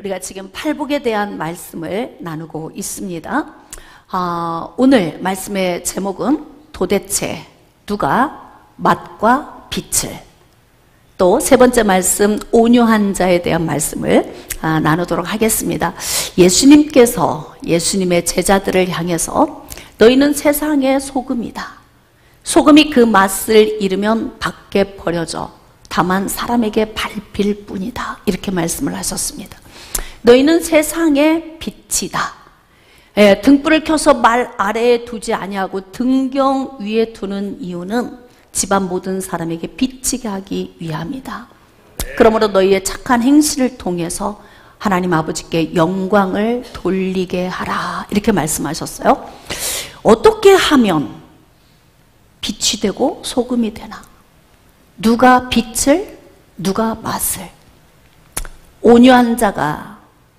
우리가 지금 팔복에 대한 말씀을 나누고 있습니다. 오늘 말씀의 제목은 도대체 누가 맛과 빛을, 또 세 번째 말씀 온유한 자에 대한 말씀을 나누도록 하겠습니다. 예수님께서 예수님의 제자들을 향해서 너희는 세상의 소금이다. 소금이 그 맛을 잃으면 밖에 버려져 다만 사람에게 밟힐 뿐이다. 이렇게 말씀을 하셨습니다. 너희는 세상의 빛이다. 등불을 켜서 말 아래에 두지 아니하고 등경 위에 두는 이유는 집안 모든 사람에게 비치게 하기 위함이다. 그러므로 너희의 착한 행실을 통해서 하나님 아버지께 영광을 돌리게 하라. 이렇게 말씀하셨어요. 어떻게 하면 빛이 되고 소금이 되나? 누가 빛을, 누가 맛을? 온유한 자가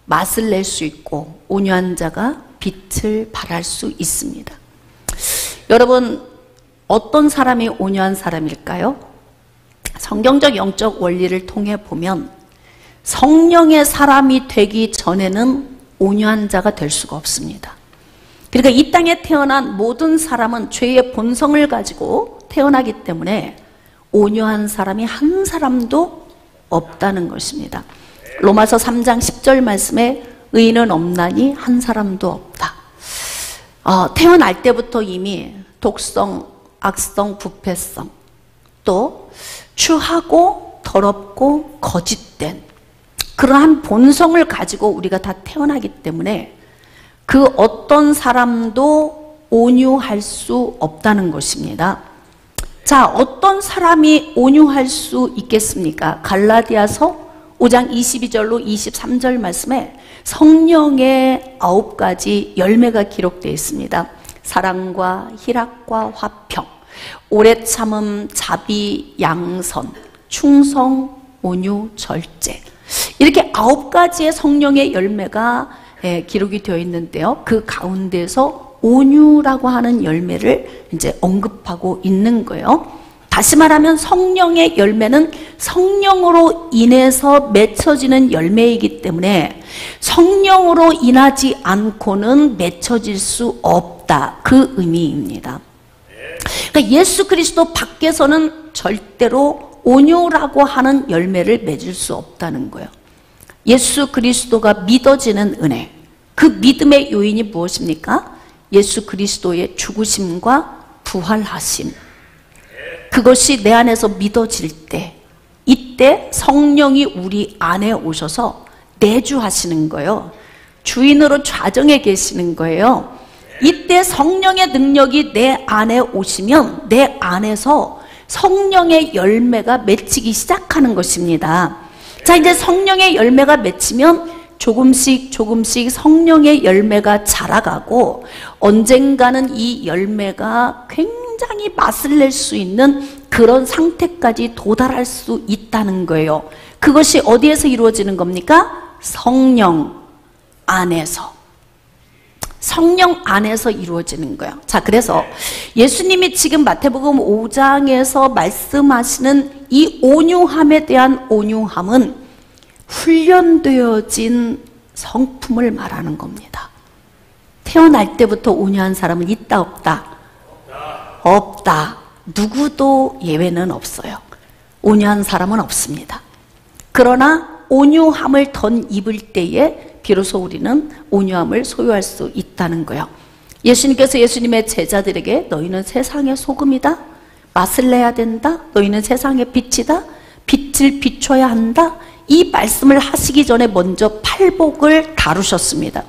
맛을 낼 수 있고 온유한 자가 빛을 발할 수 있습니다. 여러분, 어떤 사람이 온유한 사람일까요? 성경적 영적 원리를 통해 보면 성령의 사람이 되기 전에는 온유한 자가 될 수가 없습니다. 그러니까 이 땅에 태어난 모든 사람은 죄의 본성을 가지고 태어나기 때문에 온유한 사람이 한 사람도 없다는 것입니다. 로마서 3장 10절 말씀에 의인은 없나니 한 사람도 없다. 태어날 때부터 이미 독성, 악성, 부패성, 또 추하고 더럽고 거짓된 그러한 본성을 가지고 우리가 다 태어나기 때문에 그 어떤 사람도 온유할 수 없다는 것입니다. 자, 어떤 사람이 온유할 수 있겠습니까? 갈라디아서 5장 22절로 23절 말씀에 성령의 9가지 열매가 기록되어 있습니다. 사랑과 희락과 화평, 오래 참음, 자비, 양선, 충성, 온유, 절제, 이렇게 9가지의 성령의 열매가 기록이 되어 있는데요. 그 가운데서 온유라고 하는 열매를 이제 언급하고 있는 거예요. 다시 말하면 성령의 열매는 성령으로 인해서 맺혀지는 열매이기 때문에 성령으로 인하지 않고는 맺혀질 수 없다. 그 의미입니다. 그러니까 예수 그리스도 밖에서는 절대로 온유라고 하는 열매를 맺을 수 없다는 거예요. 예수 그리스도가 믿어지는 은혜, 그 믿음의 요인이 무엇입니까? 예수 그리스도의 죽으심과 부활하심, 그것이 내 안에서 믿어질 때, 이때 성령이 우리 안에 오셔서 내주하시는 거예요. 주인으로 좌정해 계시는 거예요. 이때 성령의 능력이 내 안에 오시면 내 안에서 성령의 열매가 맺히기 시작하는 것입니다. 자, 이제 성령의 열매가 맺히면 조금씩 성령의 열매가 자라가고 언젠가는 이 열매가 굉장히 맛을 낼 수 있는 그런 상태까지 도달할 수 있다는 거예요. 그것이 어디에서 이루어지는 겁니까? 성령 안에서. 성령 안에서 이루어지는 거예요. 자, 그래서 예수님이 지금 마태복음 5장에서 말씀하시는 이 온유함에 대한 온유함은 훈련되어진 성품을 말하는 겁니다. 태어날 때부터 온유한 사람은 있다, 없다? 없다. 누구도 예외는 없어요. 온유한 사람은 없습니다. 그러나 온유함을 덧입을 때에 비로소 우리는 온유함을 소유할 수 있다는 거예요. 예수님께서 예수님의 제자들에게 너희는 세상의 소금이다. 맛을 내야 된다. 너희는 세상의 빛이다. 빛을 비춰야 한다. 이 말씀을 하시기 전에 먼저 팔복을 다루셨습니다.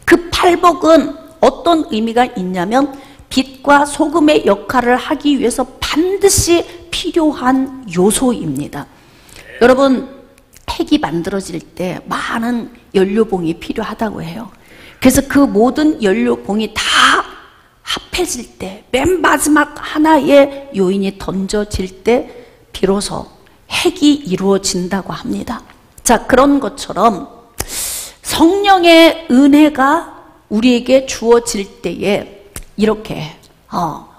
그 팔복은 어떤 의미가 있냐면 빛과 소금의 역할을 하기 위해서 반드시 필요한 요소입니다. 여러분, 핵이 만들어질 때 많은 연료봉이 필요하다고 해요. 그래서 그 모든 연료봉이 다 합해질 때, 맨 마지막 하나의 요인이 던져질 때 비로소 핵이 이루어진다고 합니다. 자, 그런 것처럼 성령의 은혜가 우리에게 주어질 때에 이렇게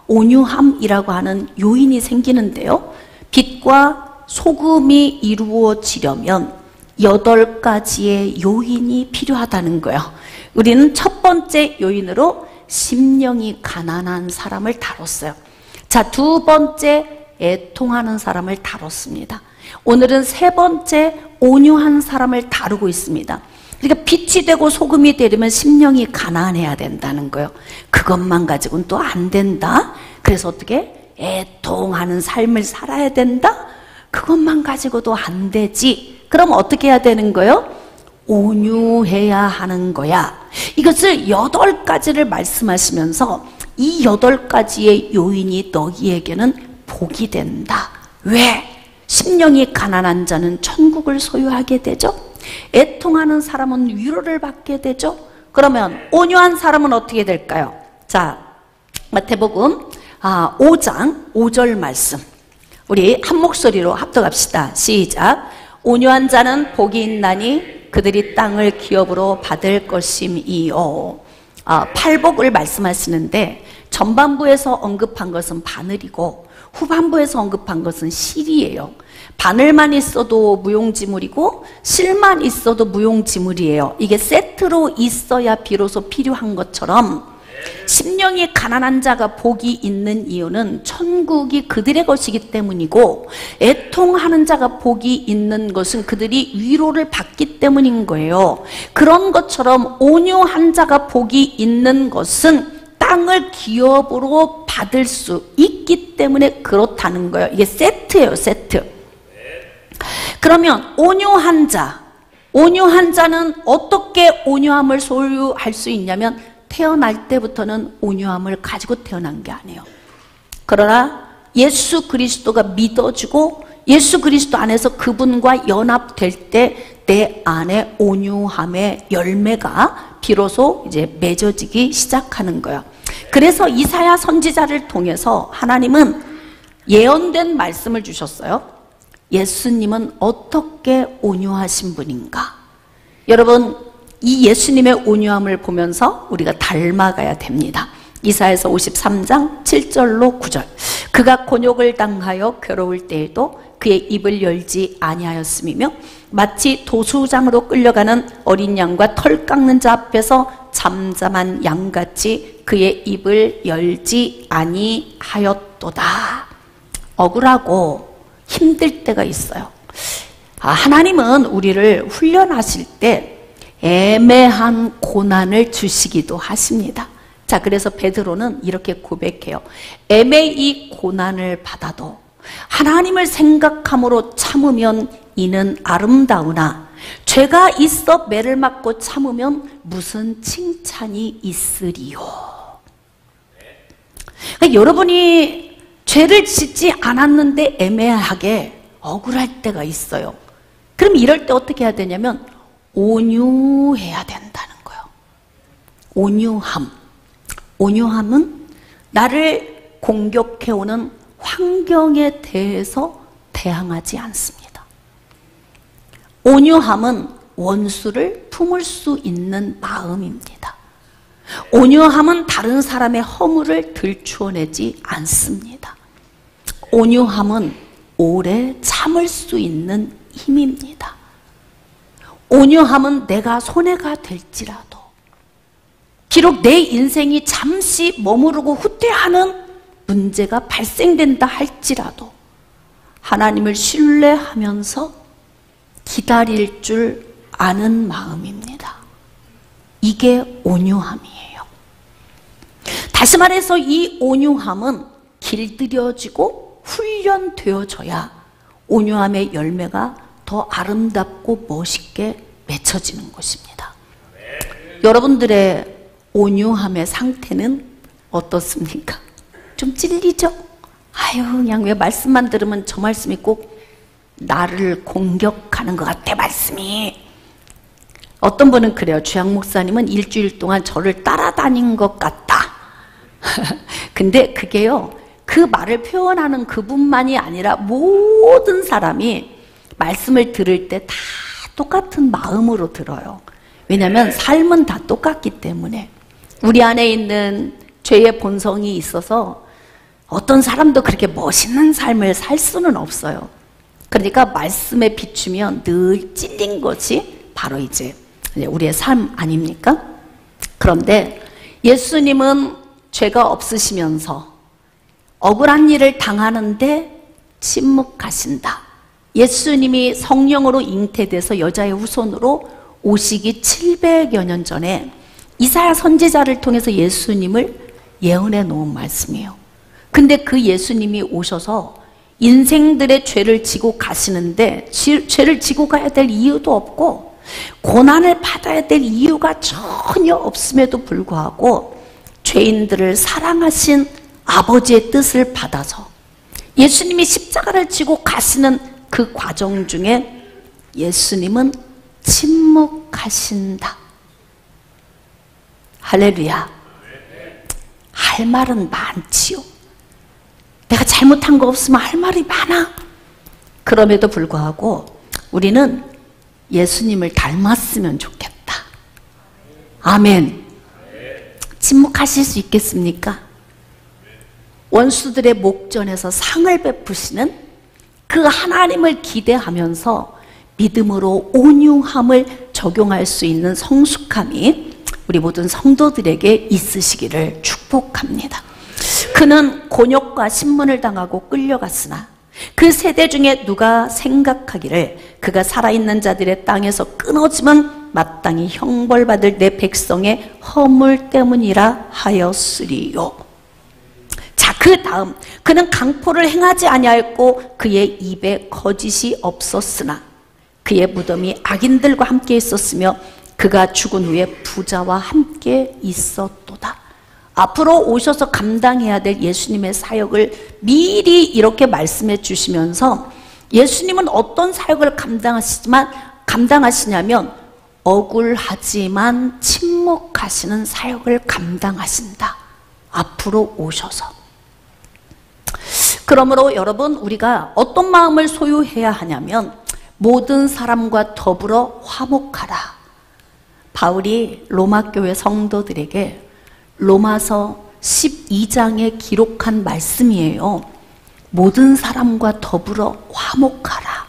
온유함이라고 하는 요인이 생기는데요. 빛과 소금이 이루어지려면 8가지의 요인이 필요하다는 거예요. 우리는 첫 번째 요인으로 심령이 가난한 사람을 다뤘어요. 자, 두 번째 애통하는 사람을 다뤘습니다. 오늘은 세 번째 온유한 사람을 다루고 있습니다. 그러니까 빛이 되고 소금이 되려면 심령이 가난해야 된다는 거예요. 그것만 가지고는 또 안 된다. 그래서 어떻게? 애통하는 삶을 살아야 된다? 그것만 가지고도 안 되지. 그럼 어떻게 해야 되는 거예요? 온유해야 하는 거야. 이것을 8가지를 말씀하시면서 이 8가지의 요인이 너희에게는 복이 된다. 왜? 심령이 가난한 자는 천국을 소유하게 되죠. 애통하는 사람은 위로를 받게 되죠. 그러면 온유한 사람은 어떻게 될까요? 자, 마태복음 5장 5절 말씀, 우리 한 목소리로 합독합시다. 시작. 온유한 자는 복이 있나니 그들이 땅을 기업으로 받을 것임이요. 팔복을 말씀하시는데 전반부에서 언급한 것은 바늘이고 후반부에서 언급한 것은 실이에요. 바늘만 있어도 무용지물이고 실만 있어도 무용지물이에요. 이게 세트로 있어야 비로소 필요한 것처럼 심령이 가난한 자가 복이 있는 이유는 천국이 그들의 것이기 때문이고, 애통하는 자가 복이 있는 것은 그들이 위로를 받기 때문인 거예요. 그런 것처럼 온유한 자가 복이 있는 것은 땅을 기업으로 받을 수 있기 때문에 그렇다는 거예요. 이게 세트예요, 세트. 그러면 온유한 자는 어떻게 온유함을 소유할 수 있냐면 태어날 때부터는 온유함을 가지고 태어난 게 아니에요. 그러나 예수 그리스도가 믿어지고 예수 그리스도 안에서 그분과 연합될 때 내 안에 온유함의 열매가 비로소 이제 맺어지기 시작하는 거예요. 그래서 이사야 선지자를 통해서 하나님은 예언된 말씀을 주셨어요. 예수님은 어떻게 온유하신 분인가? 여러분, 이 예수님의 온유함을 보면서 우리가 닮아가야 됩니다. 이사야서 53장 7절로 9절. 그가 곤욕을 당하여 괴로울 때에도 그의 입을 열지 아니하였음이며 마치 도수장으로 끌려가는 어린 양과 털 깎는 자 앞에서 잠잠한 양같이 그의 입을 열지 아니하였도다. 억울하고 힘들 때가 있어요. 하나님은 우리를 훈련하실 때 애매한 고난을 주시기도 하십니다. 자, 그래서 베드로는 이렇게 고백해요. 애매히 고난을 받아도 하나님을 생각함으로 참으면 이는 아름다우나 죄가 있어 매를 맞고 참으면 무슨 칭찬이 있으리요. 그러니까 여러분이 죄를 짓지 않았는데 애매하게 억울할 때가 있어요. 그럼 이럴 때 어떻게 해야 되냐면 온유해야 된다는 거예요. 온유함은 나를 공격해오는 환경에 대해서 대항하지 않습니다. 온유함은 원수를 품을 수 있는 마음입니다. 온유함은 다른 사람의 허물을 들추어내지 않습니다. 온유함은 오래 참을 수 있는 힘입니다. 온유함은 내가 손해가 될지라도, 비록 내 인생이 잠시 머무르고 후퇴하는 문제가 발생된다 할지라도 하나님을 신뢰하면서 기다릴 줄 아는 마음입니다. 이게 온유함이에요. 다시 말해서 이 온유함은 길들여지고 훈련되어져야 온유함의 열매가 더 아름답고 멋있게 맺혀지는 것입니다. 여러분들의 온유함의 상태는 어떻습니까? 좀 찔리죠? 아유, 그냥 왜 말씀만 들으면 저 말씀이 꼭 나를 공격하는 것 같아, 말씀이. 어떤 분은 그래요. 주양 목사님은 일주일 동안 저를 따라다닌 것 같다. 근데 그게요, 그 말을 표현하는 그분만이 아니라 모든 사람이 말씀을 들을 때 다 똑같은 마음으로 들어요. 왜냐하면 삶은 다 똑같기 때문에. 우리 안에 있는 죄의 본성이 있어서 어떤 사람도 그렇게 멋있는 삶을 살 수는 없어요. 그러니까 말씀에 비추면 늘 찔린 것이 바로 이제 우리의 삶 아닙니까? 그런데 예수님은 죄가 없으시면서 억울한 일을 당하는데 침묵하신다. 예수님이 성령으로 잉태돼서 여자의 후손으로 오시기 700여 년 전에 이사야 선지자를 통해서 예수님을 예언해 놓은 말씀이에요. 근데 그 예수님이 오셔서 인생들의 죄를 지고 가시는데 죄를 지고 가야 될 이유도 없고 고난을 받아야 될 이유가 전혀 없음에도 불구하고 죄인들을 사랑하신 아버지의 뜻을 받아서 예수님이 십자가를 지고 가시는 그 과정 중에 예수님은 침묵하신다. 할렐루야. 할 말은 많지요. 내가 잘못한 거 없으면 할 말이 많아. 그럼에도 불구하고 우리는 예수님을 닮았으면 좋겠다. 아멘. 침묵하실 수 있겠습니까? 원수들의 목전에서 상을 베푸시는 그 하나님을 기대하면서 믿음으로 온유함을 적용할 수 있는 성숙함이 우리 모든 성도들에게 있으시기를 축복합니다. 그는 곤욕과 신문을 당하고 끌려갔으나 그 세대 중에 누가 생각하기를 그가 살아있는 자들의 땅에서 끊어지면 마땅히 형벌받을 내 백성의 허물 때문이라 하였으리요. 자, 그 다음 그는 강포를 행하지 아니하였고 그의 입에 거짓이 없었으나 그의 무덤이 악인들과 함께 있었으며 그가 죽은 후에 부자와 함께 있었도다. 앞으로 오셔서 감당해야 될 예수님의 사역을 미리 이렇게 말씀해 주시면서 예수님은 어떤 사역을 감당하시냐면 억울하지만 침묵하시는 사역을 감당하신다. 앞으로 오셔서. 그러므로 여러분, 우리가 어떤 마음을 소유해야 하냐면 모든 사람과 더불어 화목하라. 바울이 로마 교회 성도들에게 로마서 12장에 기록한 말씀이에요. 모든 사람과 더불어 화목하라.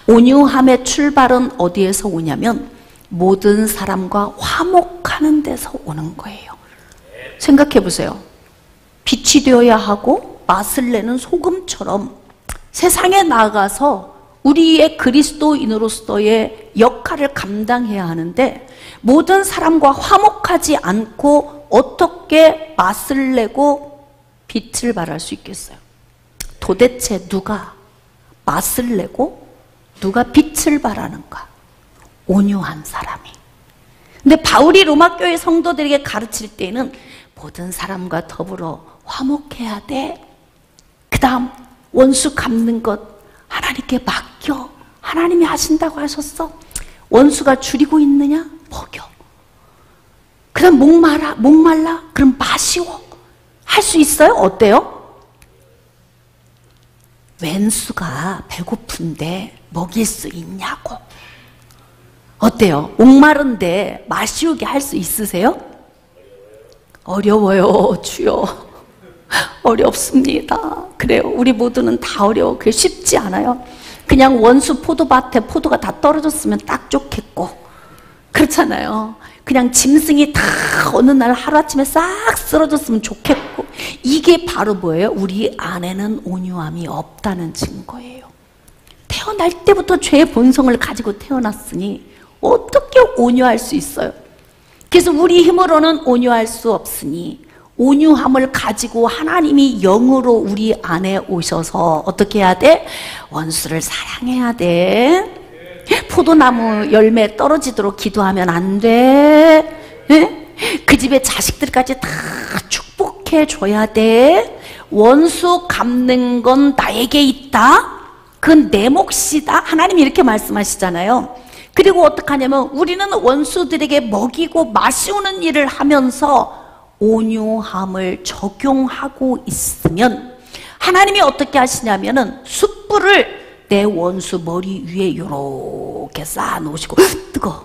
온유함의 출발은 어디에서 오냐면 모든 사람과 화목하는 데서 오는 거예요. 생각해 보세요. 빛이 되어야 하고 맛을 내는 소금처럼 세상에 나가서 우리의 그리스도인으로서의 역할을 감당해야 하는데 모든 사람과 화목하지 않고 어떻게 맛을 내고 빛을 발할 수 있겠어요? 도대체 누가 맛을 내고 누가 빛을 발하는가? 온유한 사람이. 근데 바울이 로마 교회 성도들에게 가르칠 때는 모든 사람과 더불어 화목해야 돼. 그 다음 원수 갚는 것 하나님께 맡겨. 하나님이 하신다고 하셨어. 원수가 줄이고 있느냐? 먹여. 그 다음 목말라? 그럼 마시워. 할 수 있어요? 어때요? 왼수가 배고픈데 먹일 수 있냐고. 어때요? 목마른데 마시우게 할 수 있으세요? 어려워요, 주여. 어렵습니다. 그래요. 우리 모두는 다 어려워. 그게 쉽지 않아요. 그냥 원수 포도밭에 포도가 다 떨어졌으면 딱 좋겠고, 그렇잖아요. 그냥 짐승이 다 어느 날 하루아침에 싹 쓰러졌으면 좋겠고, 이게 바로 뭐예요? 우리 안에는 온유함이 없다는 증거예요. 태어날 때부터 죄의 본성을 가지고 태어났으니 어떻게 온유할 수 있어요? 그래서 우리 힘으로는 온유할 수 없으니 온유함을 가지고 하나님이 영으로 우리 안에 오셔서 어떻게 해야 돼? 원수를 사랑해야 돼. 포도나무 열매 떨어지도록 기도하면 안 돼. 그 집의 자식들까지 다 축복해 줘야 돼. 원수 갚는 건 나에게 있다. 그건 내 몫이다. 하나님이 이렇게 말씀하시잖아요. 그리고 어떡하냐면 우리는 원수들에게 먹이고 마시우는 일을 하면서 온유함을 적용하고 있으면 하나님이 어떻게 하시냐면은 숯불을 내 원수 머리 위에 이렇게 쌓아 놓으시고 뜨거.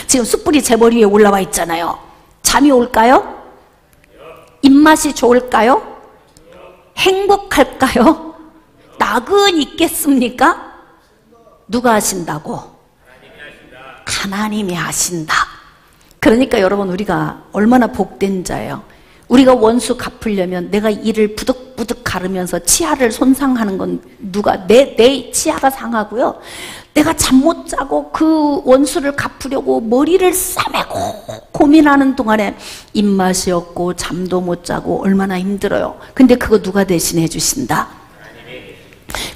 지금 숯불이 제 머리 위에 올라와 있잖아요. 잠이 올까요? 입맛이 좋을까요? 행복할까요? 낙은 있겠습니까? 누가 하신다고? 하나님이 하신다. 그러니까 여러분, 우리가 얼마나 복된 자예요. 우리가 원수 갚으려면 내가 이를 부득부득 가르면서 치아를 손상하는 건 누가, 내 치아가 상하고요, 내가 잠 못 자고 그 원수를 갚으려고 머리를 싸매고 고민하는 동안에 입맛이 없고 잠도 못 자고 얼마나 힘들어요. 근데 그거 누가 대신해 주신다?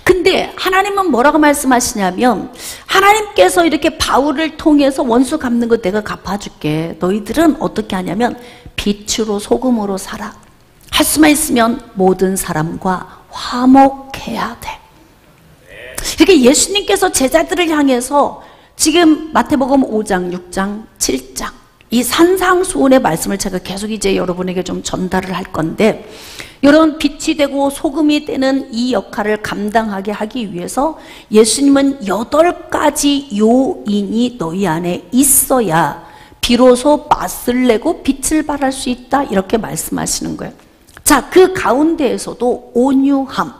근데 하나님은 뭐라고 말씀하시냐면, 하나님께서 이렇게 바울을 통해서 원수 갚는 거 내가 갚아줄게. 너희들은 어떻게 하냐면 빛으로 소금으로 살아. 할 수만 있으면 모든 사람과 화목해야 돼. 이렇게 예수님께서 제자들을 향해서 지금 마태복음 5장, 6장, 7장 이 산상수훈의 말씀을 제가 계속 이제 여러분에게 좀 전달을 할 건데, 여러분, 빛이 되고 소금이 되는 이 역할을 감당하게 하기 위해서 예수님은 8가지 요인이 너희 안에 있어야 비로소 맛을 내고 빛을 발할 수 있다, 이렇게 말씀하시는 거예요. 자, 그 가운데에서도 온유함,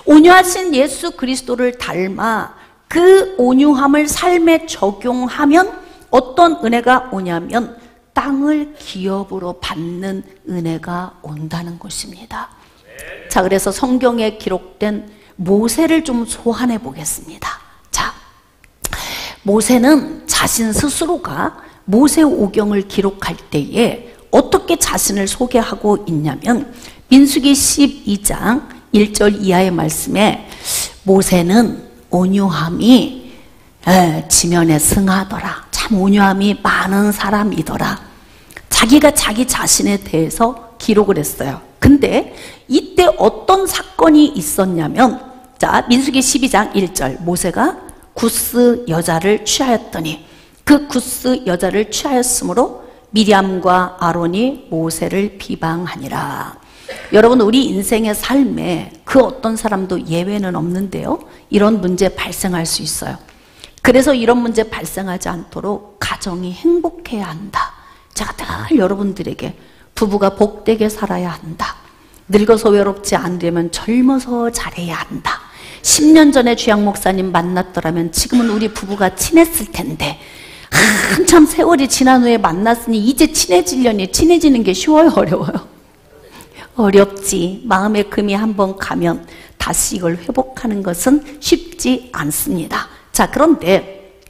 온유하신 예수 그리스도를 닮아 그 온유함을 삶에 적용하면 어떤 은혜가 오냐면 땅을 기업으로 받는 은혜가 온다는 것입니다. 자, 그래서 성경에 기록된 모세를 좀 소환해 보겠습니다. 자, 모세는 자신 스스로가 모세오경을 기록할 때에 어떻게 자신을 소개하고 있냐면, 민수기 12장 1절 이하의 말씀에 모세는 온유함이 지면에 승하더라. 참 온유함이 많은 사람이더라. 자기가 자기 자신에 대해서 기록을 했어요. 근데 이때 어떤 사건이 있었냐면, 자, 민수기 12장 1절, 모세가 구스 여자를 취하였더니 그 구스 여자를 취하였으므로 미리암과 아론이 모세를 비방하니라. 여러분, 우리 인생의 삶에 그 어떤 사람도 예외는 없는데요, 이런 문제 발생할 수 있어요. 그래서 이런 문제 발생하지 않도록 가정이 행복해야 한다. 제가 늘 여러분들에게 부부가 복되게 살아야 한다. 늙어서 외롭지 않으려면 젊어서 잘해야 한다. 10년 전에 주양 목사님 만났더라면 지금은 우리 부부가 친했을 텐데, 한참 세월이 지난 후에 만났으니 이제 친해지려니 친해지는 게 쉬워요, 어려워요? 어렵지. 마음의 금이 한번 가면 다시 이걸 회복하는 것은 쉽지 않습니다. 자, 그런데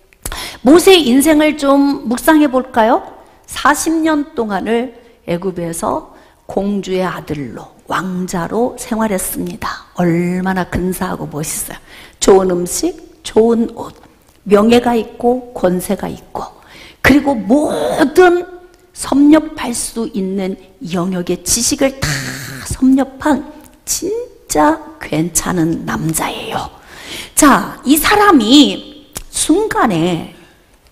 모세의 인생을 좀 묵상해 볼까요? 40년 동안을 애굽에서 공주의 아들로, 왕자로 생활했습니다. 얼마나 근사하고 멋있어요. 좋은 음식, 좋은 옷, 명예가 있고 권세가 있고, 그리고 모든 섭렵할 수 있는 영역의 지식을 다 섭렵한 진짜 괜찮은 남자예요. 자, 이 사람이 순간에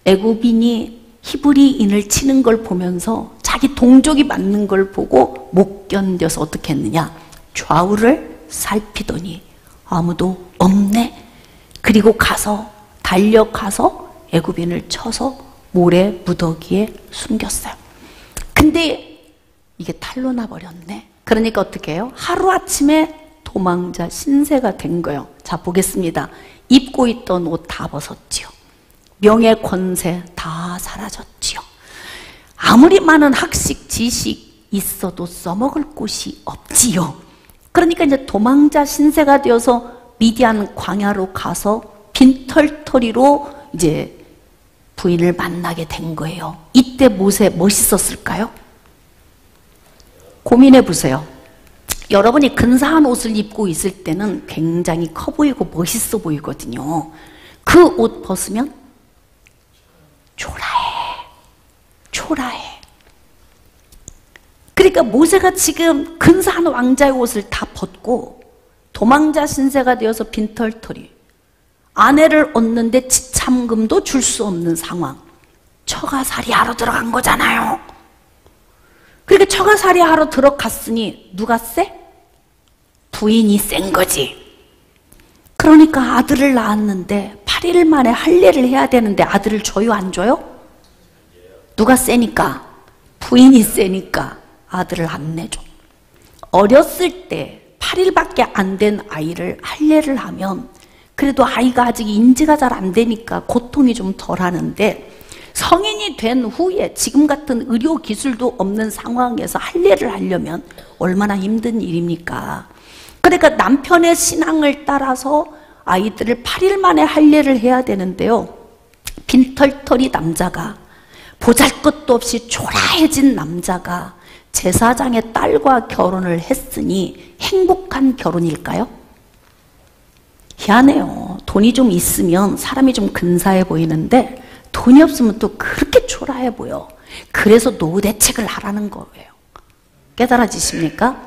애굽인이 히브리인을 치는 걸 보면서 자기 동족이 맞는 걸 보고 못 견뎌서 어떻게 했느냐, 좌우를 살피더니 아무도 없네. 그리고 달려가서 애굽인을 쳐서 모래 무더기에 숨겼어요. 근데 이게 탈로 나버렸네. 그러니까 어떻게 해요? 하루아침에 도망자 신세가 된 거예요. 자, 보겠습니다. 입고 있던 옷 다 벗었지요. 명예 권세 다 사라졌지요. 아무리 많은 학식 지식 있어도 써먹을 곳이 없지요. 그러니까 이제 도망자 신세가 되어서 미디안 광야로 가서 빈털터리로 이제 부인을 만나게 된 거예요. 이때 모세 멋있었을까요? 고민해 보세요. 여러분이 근사한 옷을 입고 있을 때는 굉장히 커 보이고 멋있어 보이거든요. 그 옷 벗으면 초라해. 그러니까 모세가 지금 근사한 왕자의 옷을 다 벗고 도망자 신세가 되어서 빈털터리, 아내를 얻는데 지참금도 줄 수 없는 상황, 처가살이 하러 들어간 거잖아요. 그러니까 처가살이 하러 들어갔으니 누가 세? 부인이 센 거지. 그러니까 아들을 낳았는데 8일 만에 할례를 해야 되는데 아들을 줘요, 안 줘요? 누가 세니까? 부인이 세니까 아들을 안 내줘. 어렸을 때 8일밖에 안 된 아이를 할례를 하면 그래도 아이가 아직 인지가 잘 안 되니까 고통이 좀 덜 하는데, 성인이 된 후에 지금 같은 의료 기술도 없는 상황에서 할례를 하려면 얼마나 힘든 일입니까? 그러니까 남편의 신앙을 따라서 아이들을 8일 만에 할례를 해야 되는데요, 빈털터리 남자가, 보잘것도 없이 초라해진 남자가 제사장의 딸과 결혼을 했으니 행복한 결혼일까요? 희한해요. 돈이 좀 있으면 사람이 좀 근사해 보이는데 돈이 없으면 또 그렇게 초라해 보여. 그래서 노후 대책을 하라는 거예요. 깨달아지십니까?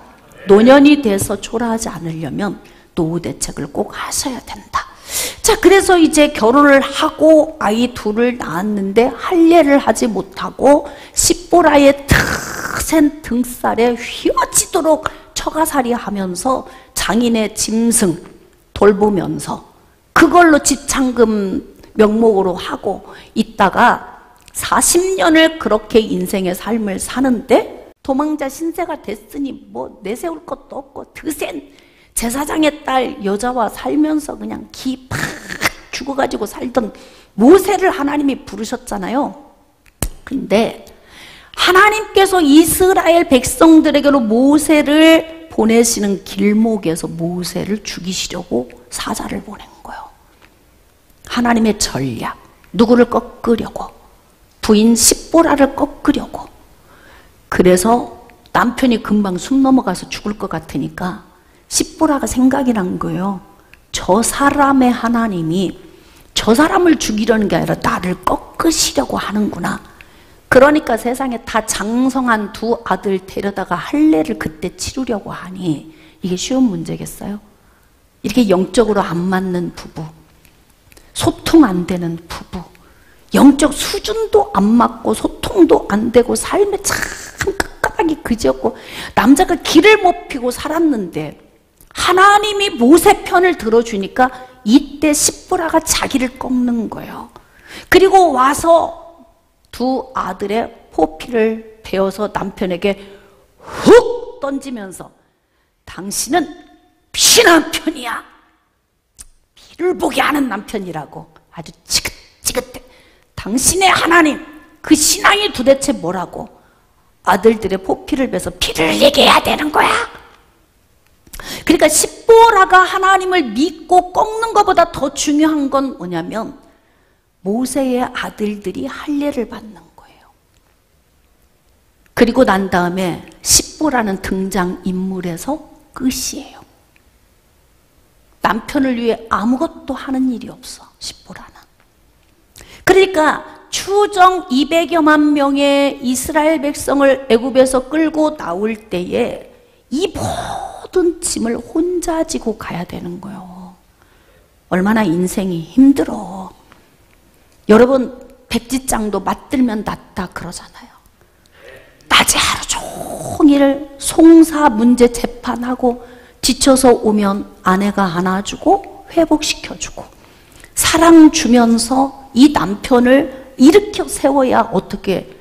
노년이 돼서 초라하지 않으려면 노후 대책을 꼭 하셔야 된다. 자, 그래서 이제 결혼을 하고 아이 둘을 낳았는데 할례를 하지 못하고 십보라의 틈센 등살에 휘어지도록 처가살이 하면서 장인의 짐승 돌보면서 그걸로 지창금 명목으로 하고 있다가 40년을 그렇게 인생의 삶을 사는데, 도망자 신세가 됐으니 뭐 내세울 것도 없고 드센 제사장의 딸 여자와 살면서 그냥 기 팍 죽어가지고 살던 모세를 하나님이 부르셨잖아요. 근데 하나님께서 이스라엘 백성들에게로 모세를 보내시는 길목에서 모세를 죽이시려고 사자를 보낸 거예요. 하나님의 전략, 누구를 꺾으려고, 부인 십보라를 꺾으려고. 그래서 남편이 금방 숨 넘어가서 죽을 것 같으니까 십보라가 생각이 난 거예요. 저 사람의 하나님이 저 사람을 죽이려는 게 아니라 나를 꺾으시려고 하는구나. 그러니까 세상에 다 장성한 두 아들 데려다가 할례를 그때 치르려고 하니 이게 쉬운 문제겠어요? 이렇게 영적으로 안 맞는 부부, 소통 안 되는 부부, 영적 수준도 안 맞고 소통도 안 되고 삶에 참 끝까마귀 그지없고 남자가 길을 못 피고 살았는데 하나님이 모세 편을 들어주니까 이때 십보라가 자기를 꺾는 거예요. 그리고 와서 두 아들의 포피를 베어서 남편에게 훅 던지면서 당신은 피남편이야. 피를 보게 하는 남편이라고 아주 지긋지긋해. 당신의 하나님, 그 신앙이 도대체 뭐라고 아들들의 포피를 베서 피를 흘리게 해야 되는 거야. 그러니까 십보라가 하나님을 믿고 꺾는 것보다 더 중요한 건 뭐냐면 모세의 아들들이 할례를 받는 거예요. 그리고 난 다음에 십보라는 등장인물에서 끝이에요. 남편을 위해 아무것도 하는 일이 없어, 십보라는. 그러니까 추정 200여만 명의 이스라엘 백성을 애굽에서 끌고 나올 때에 이 모든 짐을 혼자 지고 가야 되는 거예요. 얼마나 인생이 힘들어. 여러분, 백지장도 맞들면 낫다 그러잖아요. 낮에 하루 종일 송사 문제 재판하고 지쳐서 오면 아내가 안아주고 회복시켜주고 사랑 주면서 이 남편을 일으켜 세워야 어떻게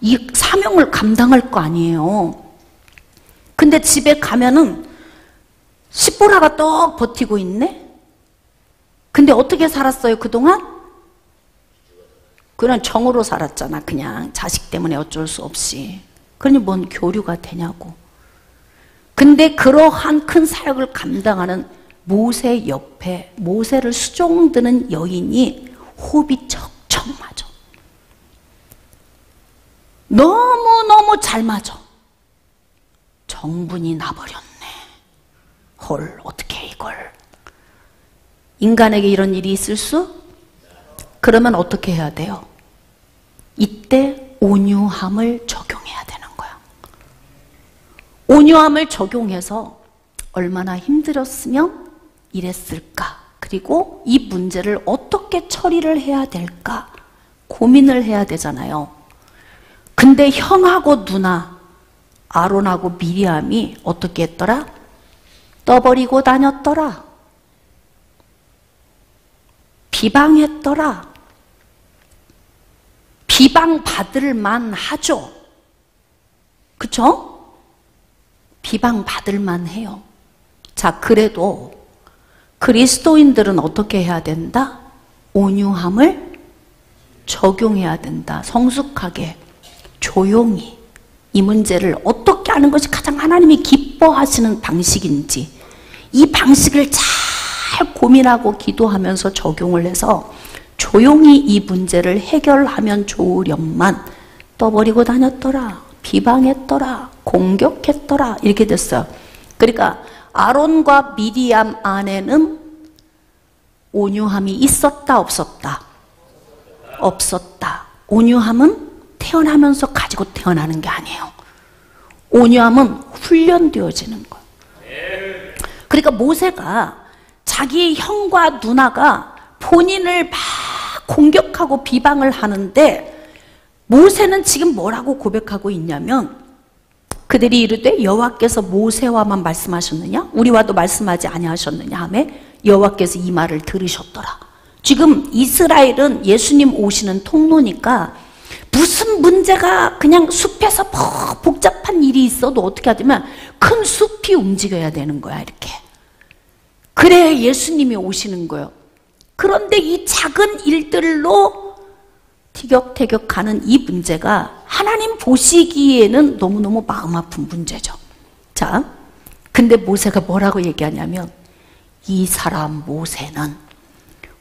이 사명을 감당할 거 아니에요. 근데 집에 가면은 십보라가 떡 버티고 있네? 근데 어떻게 살았어요 그동안? 그냥 정으로 살았잖아. 그냥 자식 때문에 어쩔 수 없이. 그러니 뭔 교류가 되냐고. 근데 그러한 큰 사역을 감당하는 모세 옆에 모세를 수종드는 여인이 호흡이 척척 맞아. 너무너무 잘 맞아. 정분이 나버렸네. 헐, 어떻게 이걸. 인간에게 이런 일이 있을 수? 그러면 어떻게 해야 돼요? 이때 온유함을 적용해야 되는 거야. 온유함을 적용해서 얼마나 힘들었으면 이랬을까? 그리고 이 문제를 어떻게 처리를 해야 될까? 고민을 해야 되잖아요. 근데 형하고 누나, 아론하고 미리암이 어떻게 했더라? 떠버리고 다녔더라. 비방했더라. 비방받을 만하죠. 그쵸? 비방받을 만해요. 자, 그래도 그리스도인들은 어떻게 해야 된다? 온유함을 적용해야 된다. 성숙하게, 조용히 이 문제를 어떻게 하는 것이 가장 하나님이 기뻐하시는 방식인지 이 방식을 잘 고민하고 기도하면서 적용을 해서 조용히 이 문제를 해결하면 좋으련만 떠버리고 다녔더라, 비방했더라, 공격했더라 이렇게 됐어요. 그러니까 아론과 미리암 안에는 온유함이 있었다 없었다? 없었다. 온유함은 태어나면서 가지고 태어나는 게 아니에요. 온유함은 훈련되어지는 거예요. 그러니까 모세가 자기 형과 누나가 본인을 막 공격하고 비방을 하는데 모세는 지금 뭐라고 고백하고 있냐면 그들이 이르되 여호와께서 모세와만 말씀하셨느냐? 우리와도 말씀하지 아니하셨느냐 하며 여호와께서 이 말을 들으셨더라. 지금 이스라엘은 예수님 오시는 통로니까 무슨 문제가 그냥 숲에서 복잡한 일이 있어도 어떻게 하냐면 큰 숲이 움직여야 되는 거야. 이렇게. 그래야 예수님이 오시는 거예요. 그런데 이 작은 일들로 티격태격하는 이 문제가 하나님 보시기에는 너무너무 마음 아픈 문제죠. 자, 근데 모세가 뭐라고 얘기하냐면 이 사람 모세는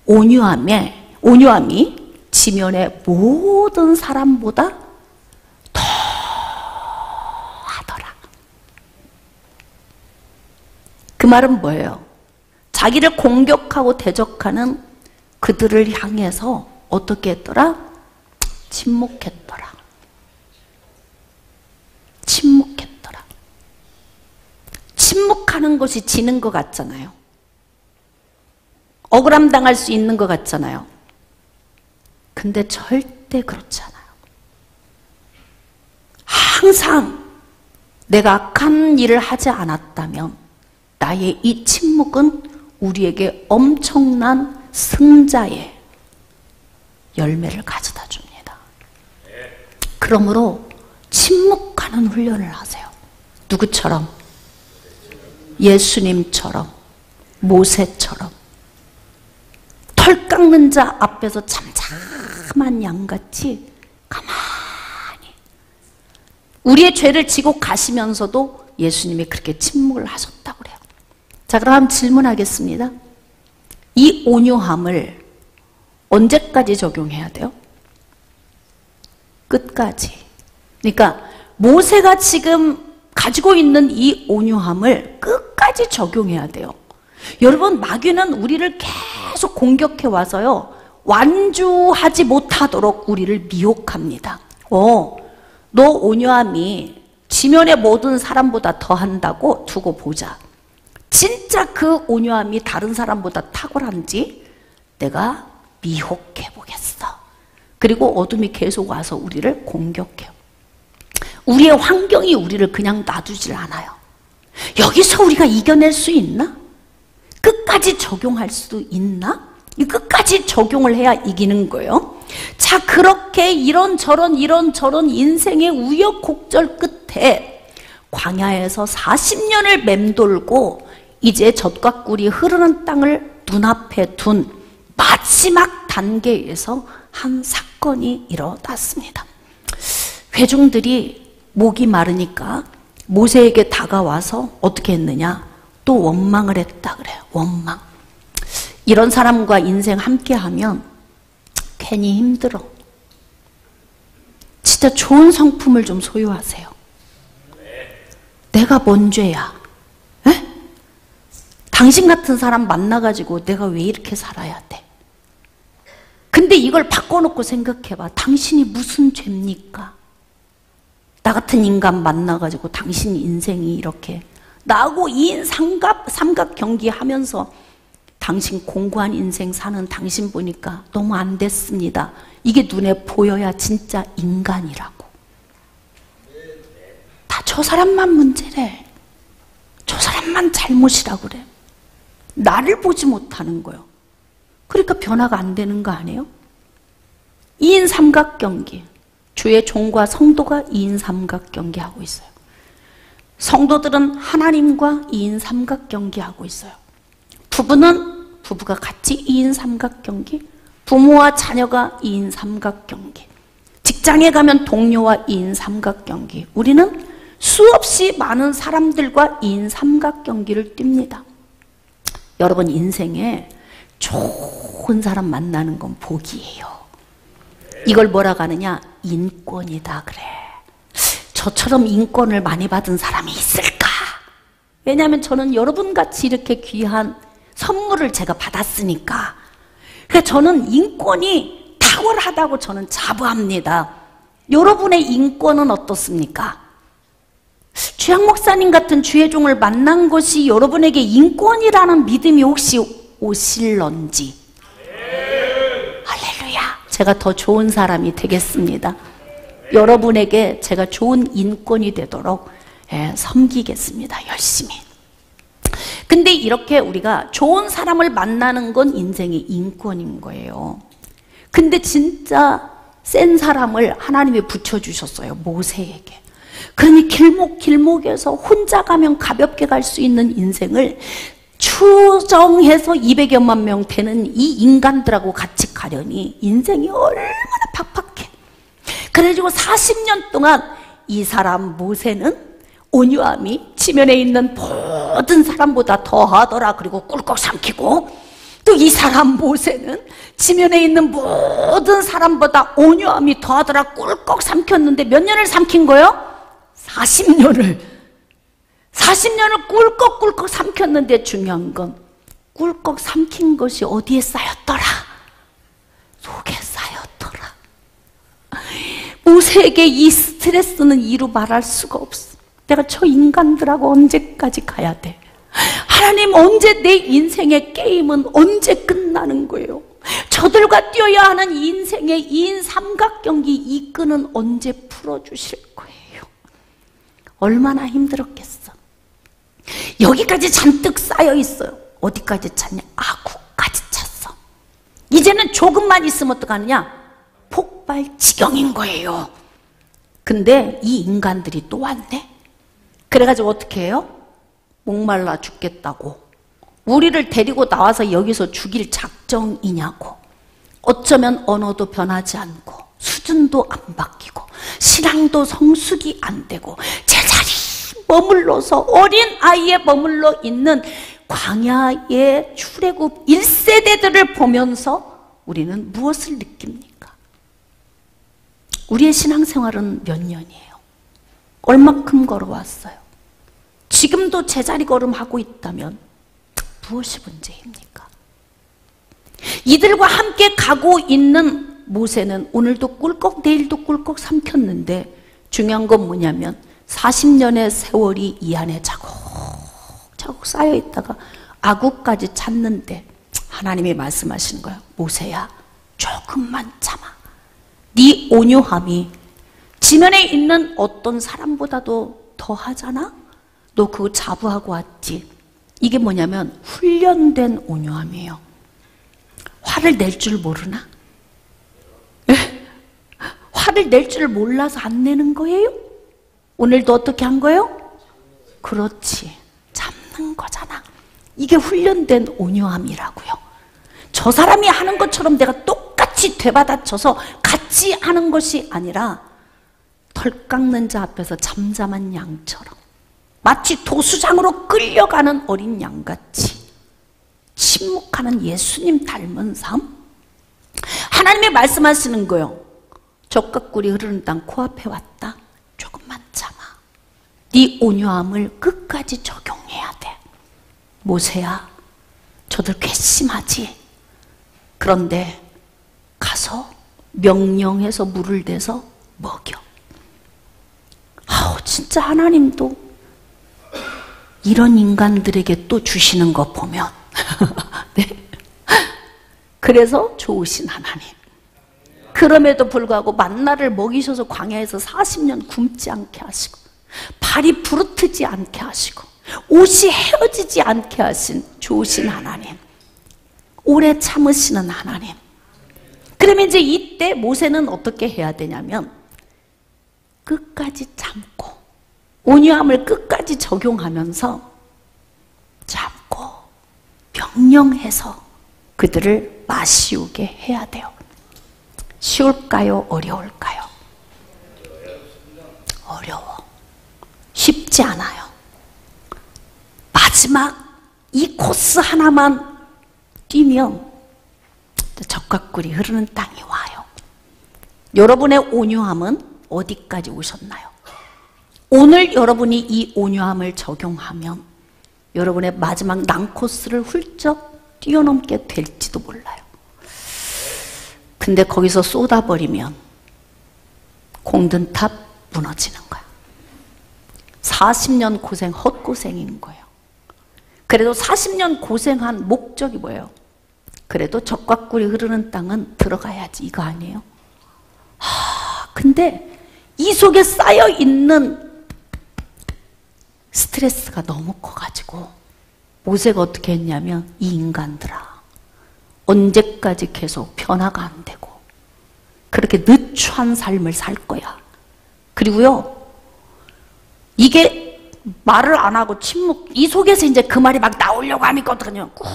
온유함이 지면의 모든 사람보다 더 하더라. 그 말은 뭐예요? 자기를 공격하고 대적하는 그들을 향해서 어떻게 했더라? 침묵했더라. 침묵했더라. 침묵하는 것이 지는 것 같잖아요. 억울함 당할 수 있는 것 같잖아요. 근데 절대 그렇지 않아요. 항상 내가 악한 일을 하지 않았다면 나의 이 침묵은 우리에게 엄청난 승자의 열매를 가져다 줍니다. 그러므로 침묵하는 훈련을 하세요. 누구처럼? 예수님처럼, 모세처럼. 털 깎는 자 앞에서 잠잠한 양같이 가만히 우리의 죄를 지고 가시면서도 예수님이 그렇게 침묵을 하셨다고 그래요. 자, 그럼 질문하겠습니다. 이 온유함을 언제까지 적용해야 돼요? 끝까지. 그러니까 모세가 지금 가지고 있는 이 온유함을 끝까지 적용해야 돼요. 여러분, 마귀는 우리를 계속 공격해 와서요, 완주하지 못하도록 우리를 미혹합니다. 너 온유함이 지면의 모든 사람보다 더한다고 두고 보자. 진짜 그 온유함이 다른 사람보다 탁월한지 내가 미혹해 보겠어. 그리고 어둠이 계속 와서 우리를 공격해요. 우리의 환경이 우리를 그냥 놔두질 않아요. 여기서 우리가 이겨낼 수 있나? 끝까지 적용할 수 있나? 끝까지 적용을 해야 이기는 거예요. 자, 그렇게 이런저런 인생의 우여곡절 끝에 광야에서 40년을 맴돌고 이제 젖과 꿀이 흐르는 땅을 눈앞에 둔 마지막 단계에서 한 사건이 일어났습니다. 회중들이 목이 마르니까 모세에게 다가와서 어떻게 했느냐? 또 원망을 했다 그래요. 원망. 이런 사람과 인생 함께하면 괜히 힘들어. 진짜 좋은 성품을 좀 소유하세요. 내가 뭔 죄야? 에? 당신 같은 사람 만나가지고 내가 왜 이렇게 살아야 돼? 근데 이걸 바꿔놓고 생각해봐. 당신이 무슨 죄입니까? 나 같은 인간 만나가지고 당신 인생이 이렇게 나하고 2인 삼각경기 하면서 당신 공고한 인생 사는 당신 보니까 너무 안 됐습니다. 이게 눈에 보여야 진짜 인간이라고. 다 저 사람만 문제래. 저 사람만 잘못이라고 그래. 나를 보지 못하는 거예요. 그러니까 변화가 안 되는 거 아니에요? 2인 삼각경기. 주의 종과 성도가 2인 삼각경기 하고 있어요. 성도들은 하나님과 2인 삼각경기하고 있어요. 부부는 부부가 같이 2인 삼각경기, 부모와 자녀가 2인 삼각경기, 직장에 가면 동료와 2인 삼각경기. 우리는 수없이 많은 사람들과 2인 삼각경기를 뛵니다. 여러분, 인생에 좋은 사람 만나는 건 복이에요. 이걸 뭐라고 하느냐? 인권이다 그래. 저처럼 인권을 많이 받은 사람이 있을까? 왜냐하면 저는 여러분같이 이렇게 귀한 선물을 제가 받았으니까. 그러니까 저는 인권이 탁월하다고 저는 자부합니다. 여러분의 인권은 어떻습니까? 주양 목사님 같은 주의 종을 만난 것이 여러분에게 인권이라는 믿음이 혹시 오실런지. 할렐루야. 제가 더 좋은 사람이 되겠습니다. 여러분에게 제가 좋은 인권이 되도록 섬기겠습니다. 열심히. 근데 이렇게 우리가 좋은 사람을 만나는 건 인생의 인권인 거예요. 근데 진짜 센 사람을 하나님이 붙여주셨어요. 모세에게. 그러니 길목에서 혼자 가면 가볍게 갈 수 있는 인생을 추정해서 200여만 명 되는 이 인간들하고 같이 가려니 인생이 얼마나 팍팍해. 그래가지고 40년 동안 이 사람 모세는 온유함이 지면에 있는 모든 사람보다 더하더라. 그리고 꿀꺽 삼키고, 또 이 사람 모세는 지면에 있는 모든 사람보다 온유함이 더하더라. 꿀꺽 삼켰는데 몇 년을 삼킨 거예요? 40년을 꿀꺽꿀꺽 삼켰는데 중요한 건 꿀꺽 삼킨 것이 어디에 쌓였더라? 속에 쌓였더라. 모세에게 이 스트레스는 이루 말할 수가 없어. 내가 저 인간들하고 언제까지 가야 돼? 하나님, 언제 내 인생의 게임은 언제 끝나는 거예요? 저들과 뛰어야 하는 인생의 2인 삼각경기 이 끈은 언제 풀어주실 거예요? 얼마나 힘들었겠어. 여기까지 잔뜩 쌓여 있어요. 어디까지 찼냐? 아구까지 찼어. 이제는 조금만 있으면 어떡하느냐? 폭발 지경인 거예요. 근데 이 인간들이 또 왔네. 그래가지고 어떻게 해요? 목말라 죽겠다고 우리를 데리고 나와서 여기서 죽일 작정이냐고. 어쩌면 언어도 변하지 않고 수준도 안 바뀌고 신앙도 성숙이 안 되고 제자리 머물러서 어린 아이에 머물러 있는 광야의 출애굽 1세대들을 보면서 우리는 무엇을 느낍니까? 우리의 신앙생활은 몇 년이에요? 얼마큼 걸어왔어요? 지금도 제자리 걸음하고 있다면 무엇이 문제입니까? 이들과 함께 가고 있는 모세는 오늘도 꿀꺽 내일도 꿀꺽 삼켰는데 중요한 건 뭐냐면 40년의 세월이 이 안에 차곡차곡 쌓여있다가 아구까지 찼는데 하나님이 말씀하시는 거예요. 모세야, 조금만 참아. 네 온유함이 지면에 있는 어떤 사람보다도 더하잖아? 너 그거 자부하고 왔지? 이게 뭐냐면 훈련된 온유함이에요. 화를 낼 줄 모르나? 화를 낼 줄 몰라서 안 내는 거예요? 오늘도 어떻게 한 거예요? 그렇지, 참는 거잖아. 이게 훈련된 온유함이라고요. 저 사람이 하는 것처럼 내가 똑같이 되받아쳐서 같이 하는 것이 아니라 털 깎는 자 앞에서 잠잠한 양처럼 마치 도수장으로 끌려가는 어린 양같이 침묵하는 예수님 닮은 삶? 하나님이 말씀하시는 거예요. 젖과 꿀이 흐르는 땅 코앞에 왔다. 조금만 참아. 네 온유함을 끝까지 적용해야 돼. 모세야, 저들 괘씸하지? 그런데 가서 명령해서 물을 대서 먹여. 아우, 진짜 하나님도 이런 인간들에게 또 주시는 거 보면 네. 그래서 좋으신 하나님. 그럼에도 불구하고 만나를 먹이셔서 광야에서 40년 굶지 않게 하시고 발이 부르트지 않게 하시고 옷이 헤어지지 않게 하신 좋으신 하나님, 오래 참으시는 하나님. 그러면 이제 이때 모세는 어떻게 해야 되냐면 끝까지 참고 온유함을 끝까지 적용하면서 잡고 명령해서 그들을 마시우게 해야 돼요. 쉬울까요? 어려울까요? 어려워. 쉽지 않아요. 마지막 이 코스 하나만 뛰면 젖과 꿀이 흐르는 땅이 와요. 여러분의 온유함은 어디까지 오셨나요? 오늘 여러분이 이 온유함을 적용하면 여러분의 마지막 난코스를 훌쩍 뛰어넘게 될지도 몰라요. 근데 거기서 쏟아버리면 공든탑 무너지는 거야. 40년 고생 헛고생인 거예요. 그래도 40년 고생한 목적이 뭐예요? 그래도 젖과 꿀이 흐르는 땅은 들어가야지, 이거 아니에요? 근데 이 속에 쌓여있는 스트레스가 너무 커가지고 모세가 어떻게 했냐면, 이 인간들아, 언제까지 계속 변화가 안 되고 그렇게 느추한 삶을 살 거야. 그리고요, 이게 말을 안 하고 침묵, 이 속에서 이제 그 말이 막 나오려고 하니까 그냥 꾹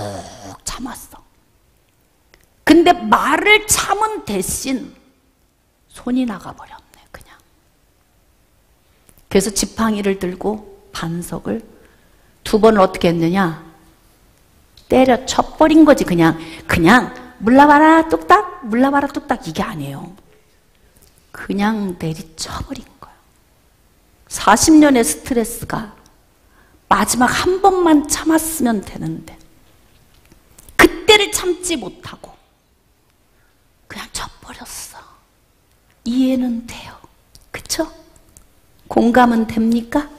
참았어. 근데 말을 참은 대신 손이 나가버렸네, 그냥. 그래서 지팡이를 들고 반석을 2번을 어떻게 했느냐? 때려 쳐버린 거지. 그냥 물러봐라 뚝딱, 물러봐라 뚝딱, 이게 아니에요. 그냥 내리쳐버린 거예요. 40년의 스트레스가 마지막 한 번만 참았으면 되는데 그때를 참지 못하고 그냥 쳐버렸어. 이해는 돼요. 그쵸? 공감은 됩니까?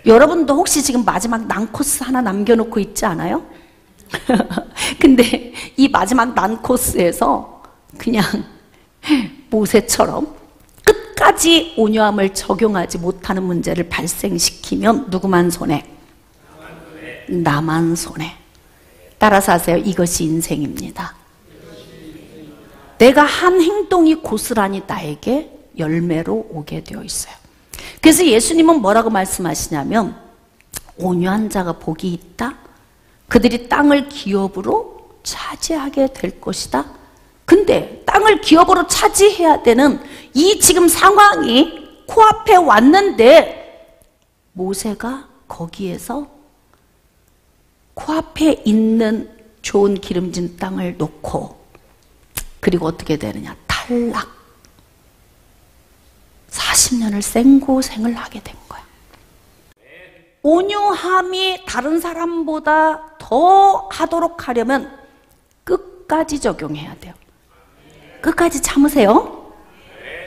여러분도 혹시 지금 마지막 난코스 하나 남겨놓고 있지 않아요? 근데 이 마지막 난코스에서 그냥 모세처럼 끝까지 온유함을 적용하지 못하는 문제를 발생시키면 누구만 손해? 나만 손해. 따라서 하세요. 이것이 인생입니다. 내가 한 행동이 고스란히 나에게 열매로 오게 되어 있어요. 그래서 예수님은 뭐라고 말씀하시냐면, 온유한 자가 복이 있다. 그들이 땅을 기업으로 차지하게 될 것이다. 근데 땅을 기업으로 차지해야 되는 이 지금 상황이 코앞에 왔는데 모세가 거기에서 코앞에 있는 좋은 기름진 땅을 놓고, 그리고 어떻게 되느냐? 탈락. 40년을 생고생을 하게 된 거야. 온유함이 다른 사람보다 더 하도록 하려면 끝까지 적용해야 돼요. 끝까지 참으세요.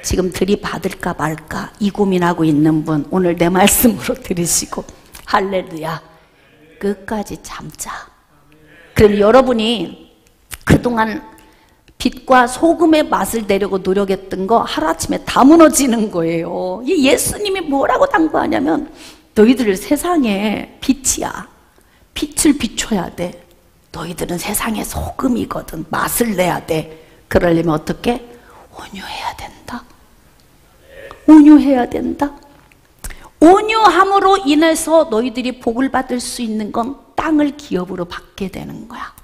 지금 들이받을까 말까 이 고민하고 있는 분, 오늘 내 말씀으로 들으시고 할렐루야, 끝까지 참자. 그럼 여러분이 그동안 빛과 소금의 맛을 내려고 노력했던 거 하루아침에 다 무너지는 거예요. 예수님이 뭐라고 당부하냐면, 너희들 세상에 빛이야. 빛을 비춰야 돼. 너희들은 세상의 소금이거든. 맛을 내야 돼. 그러려면 어떻게? 온유해야 된다. 온유해야 된다. 온유함으로 인해서 너희들이 복을 받을 수 있는 건 땅을 기업으로 받게 되는 거야.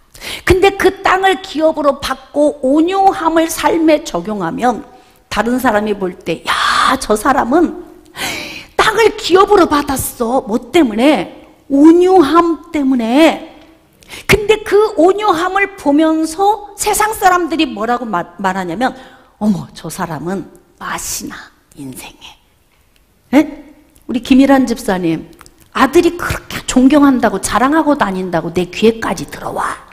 근데 그 땅을 기업으로 받고 온유함을 삶에 적용하면 다른 사람이 볼 때, 야, 저 사람은 땅을 기업으로 받았어. 뭐 때문에? 온유함 때문에. 근데 그 온유함을 보면서 세상 사람들이 뭐라고 말하냐면, 어머, 저 사람은 맛이 나, 인생에. 에? 우리 김일환 집사님, 아들이 그렇게 존경한다고 자랑하고 다닌다고 내 귀에까지 들어와.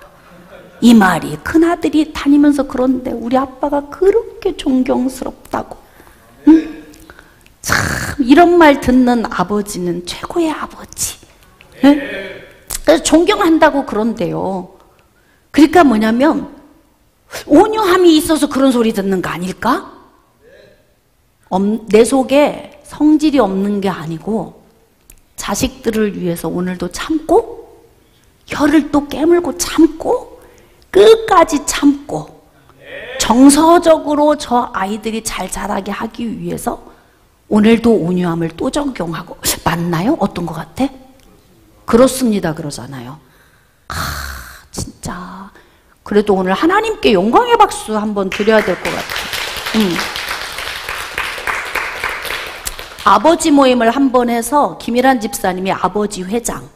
이 말이 큰아들이 다니면서 그런데 우리 아빠가 그렇게 존경스럽다고. 응? 참 이런 말 듣는 아버지는 최고의 아버지. 응? 그래서 존경한다고 그런데요. 그러니까 뭐냐면 온유함이 있어서 그런 소리 듣는 거 아닐까? 내 속에 성질이 없는 게 아니고 자식들을 위해서 오늘도 참고 혀를 또 깨물고 참고 끝까지 참고 정서적으로 저 아이들이 잘 자라게 하기 위해서 오늘도 온유함을 또 적용하고, 맞나요? 어떤 것 같아? 그렇습니다 그러잖아요. 진짜 그래도 오늘 하나님께 영광의 박수 한번 드려야 될 것 같아요. 아버지 모임을 한번 해서 김일환 집사님이 아버지 회장,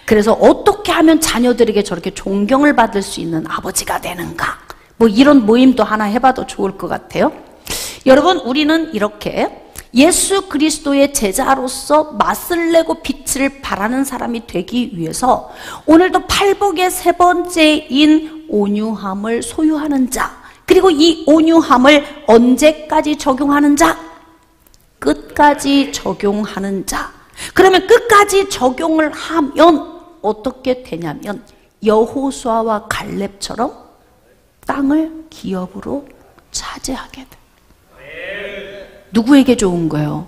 그래서 어떻게 하면 자녀들에게 저렇게 존경을 받을 수 있는 아버지가 되는가, 뭐 이런 모임도 하나 해봐도 좋을 것 같아요. 여러분, 우리는 이렇게 예수 그리스도의 제자로서 맛을 내고 빛을 발하는 사람이 되기 위해서 오늘도 팔복의 세 번째인 온유함을 소유하는 자, 그리고 이 온유함을 언제까지 적용하는 자? 끝까지 적용하는 자. 그러면 끝까지 적용을 하면 어떻게 되냐면 여호수아와 갈렙처럼 땅을 기업으로 차지하게 돼. 누구에게 좋은 거예요?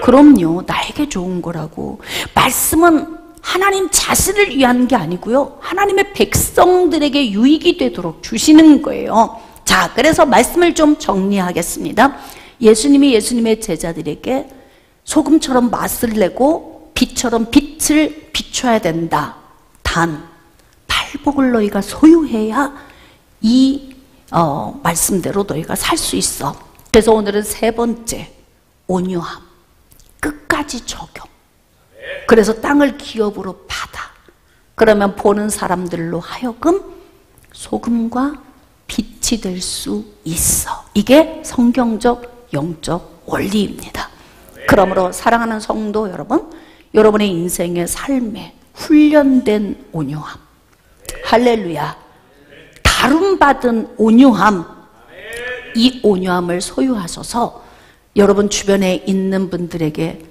그럼요, 나에게 좋은 거라고. 말씀은 하나님 자신을 위한 게 아니고요, 하나님의 백성들에게 유익이 되도록 주시는 거예요. 자, 그래서 말씀을 좀 정리하겠습니다. 예수님이 예수님의 제자들에게 소금처럼 맛을 내고 빛처럼 빛을 비춰야 된다. 단 팔복을 너희가 소유해야 이 말씀대로 너희가 살 수 있어. 그래서 오늘은 세 번째, 온유함, 끝까지 적용. 그래서 땅을 기업으로 받아. 그러면 보는 사람들로 하여금 소금과 빛이 될 수 있어. 이게 성경적 영적 원리입니다. 그러므로 사랑하는 성도 여러분, 여러분의 인생의 삶에 훈련된 온유함, 할렐루야, 다름받은 온유함, 이 온유함을 소유하셔서 여러분 주변에 있는 분들에게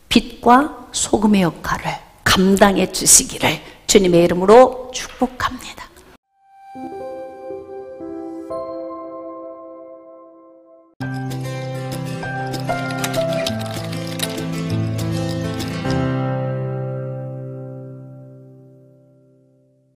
빛과 소금의 역할을 감당해 주시기를 주님의 이름으로 축복합니다.